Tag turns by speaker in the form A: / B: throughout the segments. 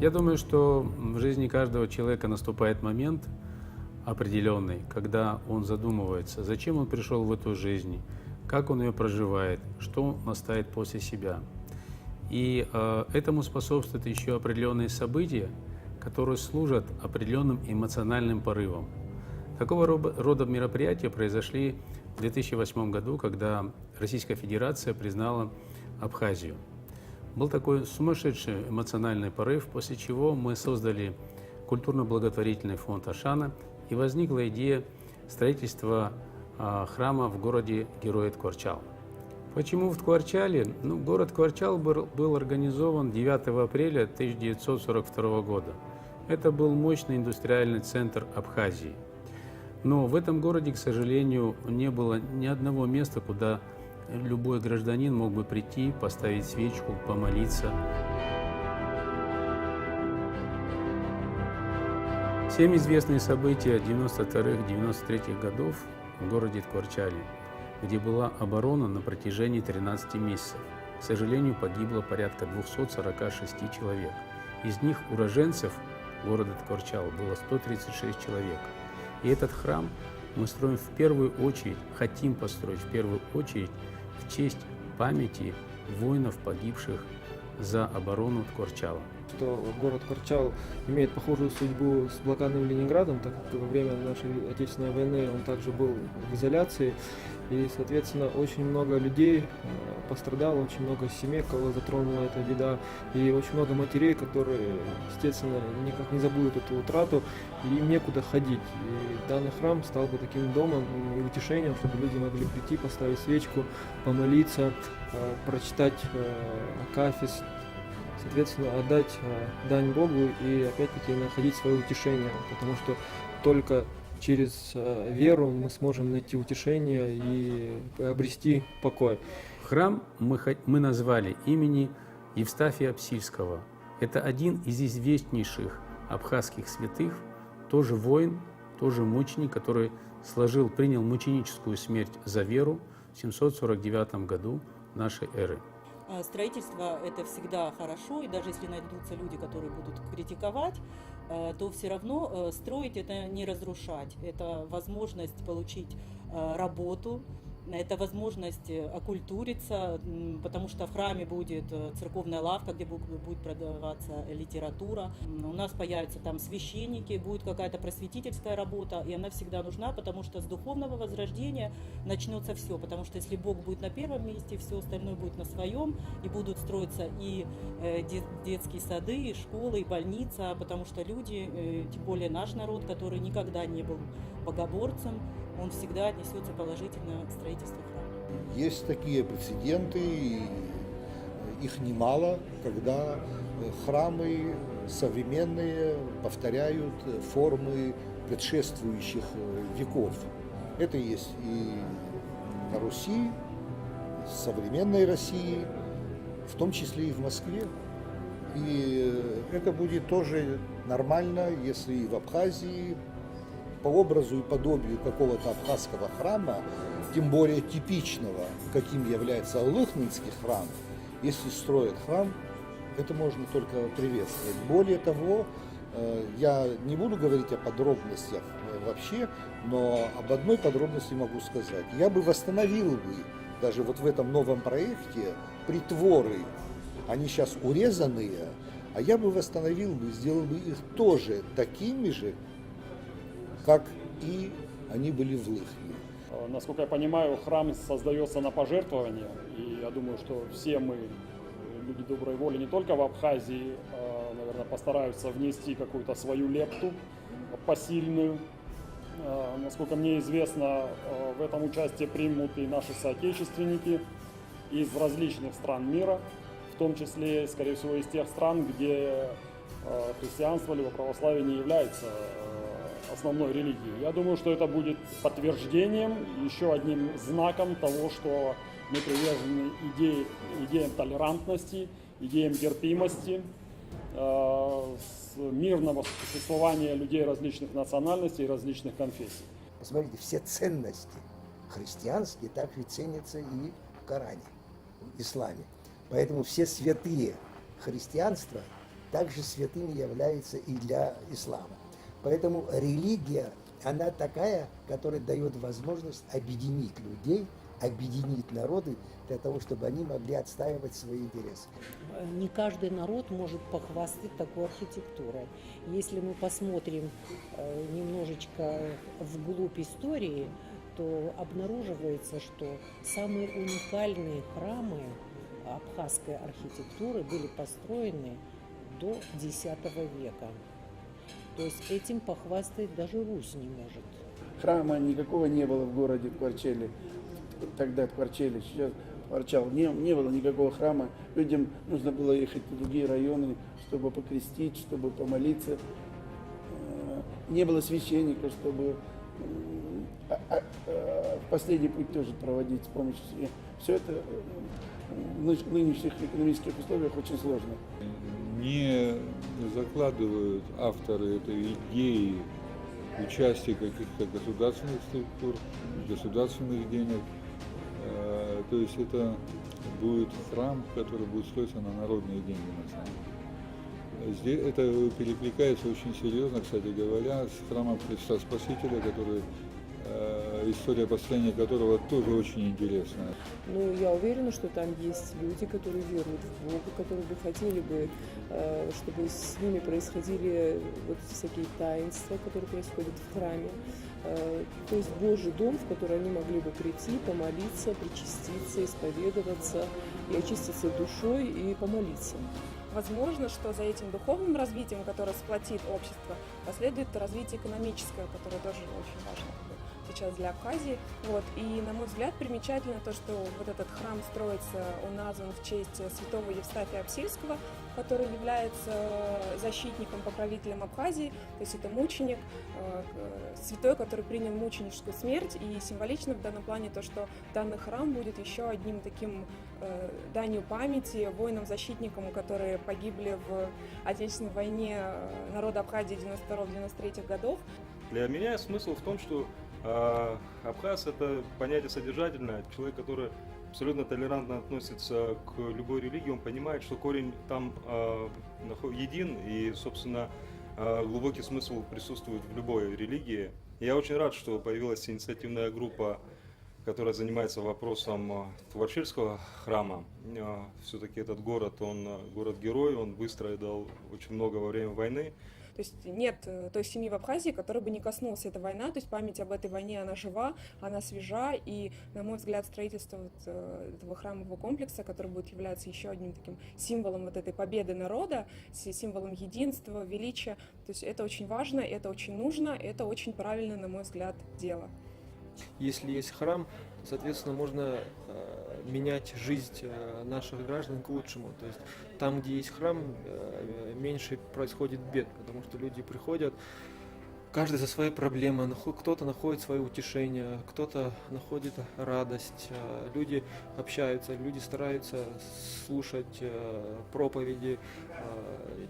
A: Я думаю, что в жизни каждого человека наступает момент определенный, когда он задумывается, зачем он пришел в эту жизнь, как он ее проживает, что он оставит после себя. И этому способствуют еще определенные события, которые служат определенным эмоциональным порывом. Такого рода мероприятия произошли в 2008 году, когда Российская Федерация признала Абхазию. Был такой сумасшедший эмоциональный порыв, после чего мы создали культурно-благотворительный фонд Ашана, и возникла идея строительства храма в городе Герои Ткварчал. Почему в Ткварчале? Город Ткварчал был организован 9 апреля 1942 года. Это был мощный индустриальный центр Абхазии. Но в этом городе, к сожалению, не было ни одного места, куда любой гражданин мог бы прийти, поставить свечку, помолиться. Всем известные события 92-93 годов в городе Ткварчале, где была оборона на протяжении 13 месяцев. К сожалению, погибло порядка 246 человек. Из них уроженцев города Ткварчал было 136 человек. И этот храм мы строим в первую очередь, хотим построить в первую очередь в честь памяти воинов, погибших за оборону Ткварчала.
B: Что город Ткварчал имеет похожую судьбу с блокадным Ленинградом, так как во время нашей Отечественной войны он также был в изоляции. И, соответственно, очень много людей пострадало, очень много семей, кого затронула эта беда, и очень много матерей, которые, естественно, никак не забудут эту утрату, и им некуда ходить. И данный храм стал бы таким домом и утешением, чтобы люди могли прийти, поставить свечку, помолиться, прочитать акафист, соответственно, отдать дань Богу и опять-таки находить свое утешение, потому что только через веру мы сможем найти утешение и обрести покой.
A: Храм мы назвали имени Евстафия Апсильского. Это один из известнейших абхазских святых, тоже воин, тоже мученик, который принял мученическую смерть за веру в 749 году нашей эры.
C: Строительство – это всегда хорошо, и даже если найдутся люди, которые будут критиковать, то все равно строить – это не разрушать, это возможность получить работу, это возможность окультуриться, потому что в храме будет церковная лавка, где будет продаваться литература. У нас появятся там священники, будет какая-то просветительская работа, и она всегда нужна, потому что с духовного возрождения начнется все. Потому что если Бог будет на первом месте, все остальное будет на своем, и будут строиться и детские сады, и школы, и больница, потому что люди, тем более наш народ, который никогда не был богоборцем, он всегда отнесется положительно к строительству храма.
D: Есть такие прецеденты, их немало, когда храмы современные повторяют формы предшествующих веков. Это есть и на Руси, в современной России, в том числе и в Москве. И это будет тоже нормально, если и в Абхазии по образу и подобию какого-то абхазского храма, тем более типичного, каким является Лыхнинский храм, если строят храм, это можно только приветствовать. Более того, я не буду говорить о подробностях вообще, но об одной подробности могу сказать. Я бы восстановил даже вот в этом новом проекте притворы, они сейчас урезанные, а я бы восстановил сделал бы их тоже такими же, как и они были в Лыхне.
E: Насколько я понимаю, храм создается на пожертвования, и я думаю, что все мы, люди доброй воли, не только в Абхазии, наверное, постараются внести какую-то свою лепту посильную. Насколько мне известно, в этом участие примут и наши соотечественники из различных стран мира, в том числе, скорее всего, из тех стран, где христианство либо православие не является основной религии. Я думаю, что это будет подтверждением, еще одним знаком того, что мы привержены идеям толерантности, идеям терпимости, мирного существования людей различных национальностей и различных конфессий.
F: Посмотрите, все ценности христианские также ценятся и в Коране, в исламе. Поэтому все святые христианства также святыми являются и для ислама. Поэтому религия, она такая, которая дает возможность объединить людей, объединить народы для того, чтобы они могли отстаивать свои интересы.
G: Не каждый народ может похвастать такой архитектурой. Если мы посмотрим немножечко вглубь истории, то обнаруживается, что самые уникальные храмы абхазской архитектуры были построены до X века. То есть этим похвастать даже Русь не может.
H: Храма никакого не было в городе Кварчеле. Тогда в Кварчеле, сейчас Кварчал. Не было никакого храма. Людям нужно было ехать в другие районы, чтобы покрестить, чтобы помолиться. Не было священника, чтобы последний путь тоже проводить с помощью себя. Все это в нынешних экономических условиях очень сложно.
I: Не закладывают авторы этой идеи участия каких-то государственных структур, государственных денег. То есть это будет храм, который будет строиться на народные деньги на самом деле. Здесь это перекликается очень серьезно, кстати говоря, с храмом Христа Спасителя, который история построения которого тоже очень интересная.
J: Ну, я уверена, что там есть люди, которые веруют в Бога, которые бы хотели бы, чтобы с ними происходили вот всякие таинства, которые происходят в храме. То есть Божий дом, в который они могли бы прийти, помолиться, причаститься, исповедоваться и очиститься душой и помолиться.
K: Возможно, что за этим духовным развитием, которое сплотит общество, последует развитие экономическое, которое тоже очень важно сейчас для Абхазии. Вот. И, на мой взгляд, примечательно то, что вот этот храм строится, он назван в честь святого Евстафия Апсильского, который является защитником, покровителем Абхазии. То есть это мученик, святой, который принял мученическую смерть. И символично в данном плане то, что данный храм будет еще одним таким данью памяти воинам-защитникам, которые погибли в Отечественной войне народа Абхазии 92-93 годов.
L: Для меня смысл в том, что абхаз — это понятие содержательное. Человек, который абсолютно толерантно относится к любой религии, он понимает, что корень там един, и, собственно, глубокий смысл присутствует в любой религии. Я очень рад, что появилась инициативная группа, которая занимается вопросом Кварчельского храма. Все-таки этот город, он город-герой, он выстроил очень много во время войны.
K: То есть нет той семьи в Абхазии, которая бы не коснулась эта война, то есть память об этой войне, она жива, она свежа, и, на мой взгляд, строительство этого храмового комплекса, который будет являться еще одним таким символом вот этой победы народа, символом единства, величия, то есть это очень важно, это очень нужно, это очень правильно, на мой взгляд, дело.
B: Если есть храм, то, соответственно, можно менять жизнь наших граждан к лучшему. То есть там, где есть храм, меньше происходит бед, потому что люди приходят, каждый за свои проблемы, кто-то находит свое утешение, кто-то находит радость, люди общаются, люди стараются слушать проповеди,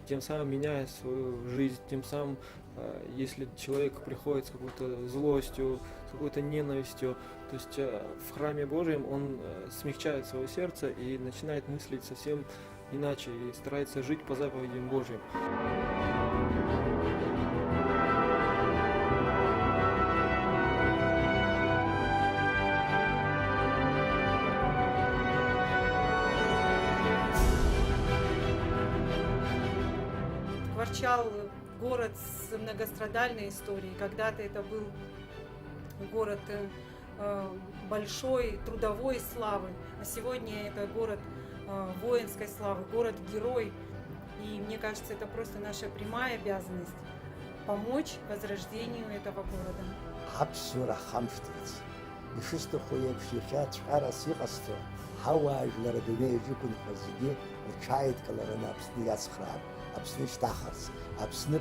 B: тем самым меняя свою жизнь, тем самым, если человек приходит с какой-то злостью, с какой-то ненавистью, то есть в храме Божьем он смягчает свое сердце и начинает мыслить совсем иначе и старается жить по заповедям Божьим.
M: Кварчал — город с многострадальной историей. Когда-то это был город большой трудовой славы, а сегодня это город воинской славы, город-герой. И мне кажется, это просто наша прямая обязанность помочь возрождению этого города.
F: Абсура хамштиц. Бишисто хуе пшихат шарас ихасто. Хауаж ларадуне жукун хазиге чает каларана абсни ясхраб. Абсни штахас. Абсни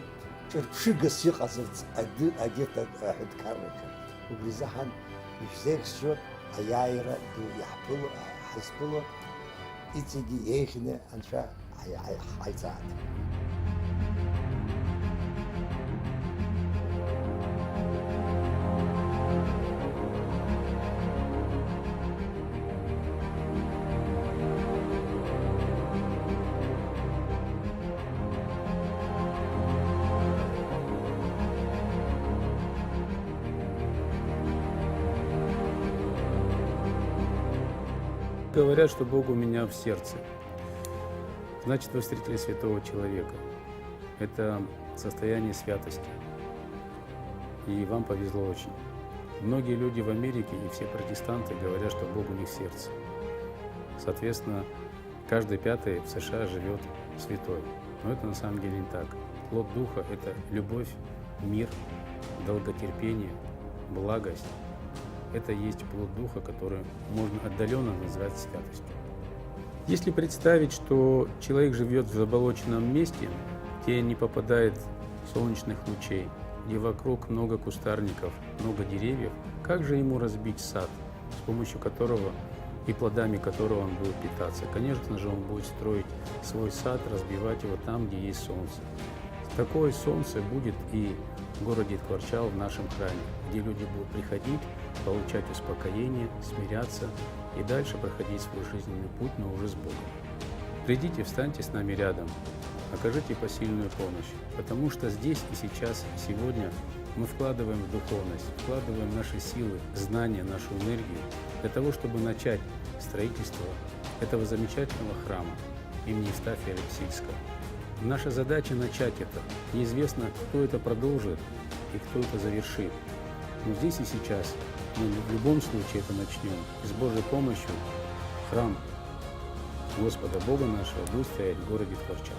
F: чирпшигас ихасовц адета хадкаррака. Убризахан ишзексчо аяйра ду яхпулу хаспулу. Итиги ейхне анша хайцат.
A: Говорят, что Бог у меня в сердце. Значит, вы встретили святого человека. Это состояние святости. И вам повезло очень. Многие люди в Америке и все протестанты говорят, что Бог у них в сердце. Соответственно, каждый пятый в США живет святой. Но это на самом деле не так. Плод Духа – это любовь, мир, долготерпение, благость. Это есть плод Духа, который можно отдаленно назвать святостью. Если представить, что человек живет в заболоченном месте, где не попадает солнечных лучей, где вокруг много кустарников, много деревьев, как же ему разбить сад, с помощью которого и плодами которого он будет питаться? Конечно же, он будет строить свой сад, разбивать его там, где есть солнце. Такое солнце будет и в городе Тхварчал, в нашем храме, где люди будут приходить, получать успокоение, смиряться и дальше проходить свой жизненный путь, но уже с Богом. Придите, встаньте с нами рядом, окажите посильную помощь, потому что здесь и сейчас, сегодня мы вкладываем в духовность, вкладываем наши силы, знания, нашу энергию для того, чтобы начать строительство этого замечательного храма имени Евстафия Алексийского. Наша задача начать это. Неизвестно, кто это продолжит и кто это завершит. Но здесь и сейчас мы в любом случае это начнем. И с Божьей помощью храм Господа Бога нашего будет стоять в городе Тхварчал.